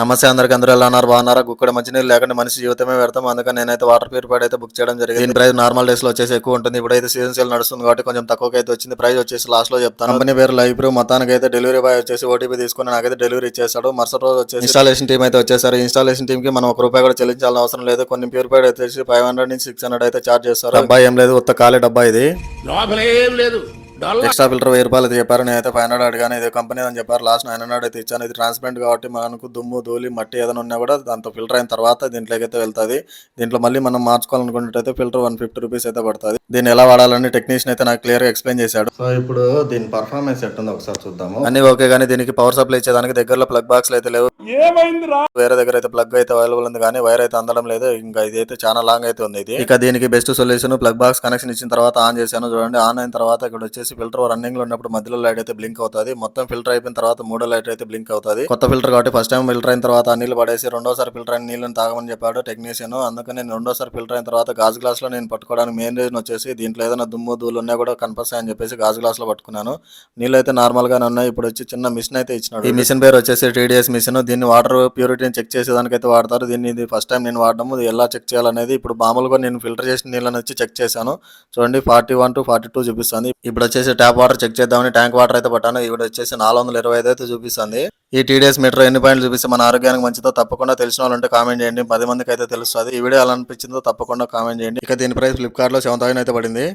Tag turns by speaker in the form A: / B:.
A: నమస్తే అందరికి, అందరూ ఎలా ఉన్నారు? బాగున్నారా? గుక్కడ మంచినీళ్ళు లేకుండా మనిషి జీవితమే వ్యర్థం. అందుకని నేనైతే వాటర్ ప్యూరిఫైడ్ అయితే బుక్ చేయడం జరిగింది. దీని ప్రైస్ నార్మల్ డేస్ లో వచ్చేసి ఎక్కువ ఉంటుంది. ఇప్పుడైతే సీజన్ సేల్ నడుస్తుంది కాబట్టి కొంచెం తక్కువకి అయితే వచ్చింది. ప్రైస్ వచ్చేసి లాస్ట్ లో చెప్తాను. కంపెనీ పేరు లైవ్ ప్రూవ్. మొత్తానికి అయితే డెలివరీ బాయ్ వచ్చేసి ఓటీపీ తీసుకుని నాకైతే డెలివరీ ఇచ్చేస్తాడు. మరుసటి రోజు వచ్చేసి ఇన్స్టాలేషన్ టీమ్ అయితే వచ్చేసారు. ఇన్స్టాలేషన్ టీమ్ కి మనం ₹1 కూడా చెల్లించాల్సిన అవసరం లేదు. కొన్ని ప్యూరిఫైడ్ వచ్చేసి 500 నుంచి 600 అయితే చార్జ్ చేస్తారు. డబ్బా ఏం లేదు, ఉత్త ఖాళీ డబ్బా ఇది. ఎక్స్ట్రా ఫిల్టర్ ₹1000 అయితే చెప్పారు. నేనైతే 500 అడిగాను. ఇది కంపెనీ అని చెప్పారు. లాస్ట్ 900 అయితే ఇచ్చాను. ఇది ట్రాన్స్పరెంట్ కాబట్టి మనకు దుమ్ము ధూళి మట్టి ఏదైనా ఉన్నా కూడా దాంతో ఫిల్టర్ అయిన తర్వాత దీంట్లోకి అయితే వెళ్తుంది. దీంట్లో మళ్ళీ మనం మార్చుకోవాలనుకున్నట్టయితే ఫిల్టర్ ₹150 అయితే పడుతుంది. దీన్ని ఎలా వాడాలని టెక్నీషియన్ అయితే నాకు క్లియర్ గా ఎక్స్ప్లెయిన్ చేశాడు. సో ఇప్పుడు దీని పర్ఫార్మెన్స్ ఎట్టుందో ఒకసారి చూద్దాము. అన్ని ఓకే, కానీ దీనికి పవర్ సప్లై ఇచ్చేదానికి దగ్గరలో ప్లగ్ బాక్స్ అయితే లేవు. వేరే దగ్గర అయితే ప్లగ్ అయితే అవైలబుల్ ఉంది, కానీ వైర్ అయితే అందడం లేదు. ఇంకా ఇది అయితే చాలా లాంగ్ అయితే ఉంది. ఇది ఇక దీనికి best solution, plug box connection ఇచ్చిన తర్వాత ఆన్ చేశాను. చూడండి, ఆన్ అయిన తర్వాత ఇక్కడ వచ్చేసి ఫిల్టర్ రన్నింగ్ లో ఉన్నప్పుడు మధ్యలో లైట్ అయితే బ్లింక్ అవుతుంది. మొత్తం ఫిల్టర్ అయిపోయిన తర్వాత మూడో లైట్ అయితే బ్లింక్ అవుతుంది. కొత్త ఫిల్టర్ కాబట్టి ఫస్ట్ టైం ఫిల్టర్ అయిన తర్వాత నీళ్లు పడేసి రెండోసారి ఫిల్టర్ అయిన నీళ్ళని తాగమని చెప్పాడు టెక్నీషియన్. అందుకని నేను రెండోసారి ఫిల్టర్ అయిన తర్వాత గాజు గ్లాస్ లో నేను పట్టుకోవడానికి మెయిన్ రీజన్ వచ్చేసి దీంట్లో ఏదైనా దుమ్ము ధూళి ఉన్నా కూడా కనిపిస్తాయి అని చెప్పేసి గాజు గ్లాస్ లో పట్టుకున్నాను. నీళ్ళు అయితే నార్మల్ గానే ఉన్నాయి. ఇప్పుడు వచ్చి చిన్న మిషన్ అయితే ఇచ్చినాడు. ఈ మిషన్ పేరు వచ్చేసి TDS మిషన్. దీన్ని వాటర్ ప్యూరిటీని చెక్ చేసేదానికైతే వాడతారు. దీన్ని ఇది ఫస్ట్ టైం నేను వాడడం. ఇది ఎలా చెక్ చేయాలనేది ఇప్పుడు మామూలుగా నేను ఫిల్టర్ చేసిన నీళ్ళని వచ్చి చెక్ చేశాను. చూడండి, 41 to 42 చూపిస్తుంది. ఇప్పుడు వచ్చేసి ట్యాప్ వాటర్ చెక్ చేద్దామని ట్యాంక్ వాటర్ అయితే పట్టాను. ఇప్పుడు వచ్చేసి 425 అయితే చూపిస్తుంది. ఈ TDS మీటర్ ఎన్ని పాయింట్లు చూపిస్తే మన ఆరోగ్యానికి మంచిదో తప్పకుండా తెలిసిన వాళ్ళు ఉంటే కామెంట్ చేయండి. 10 మందికి అయితే తెలుస్తుంది. ఈ వీడియో ఎలా అనిపించిందో తప్పకుండా కామెంట్ చేయండి. ఇక దీని ప్రైస్ ఫ్లిప్కార్ట్ లో 7,000 అయితే పడింది.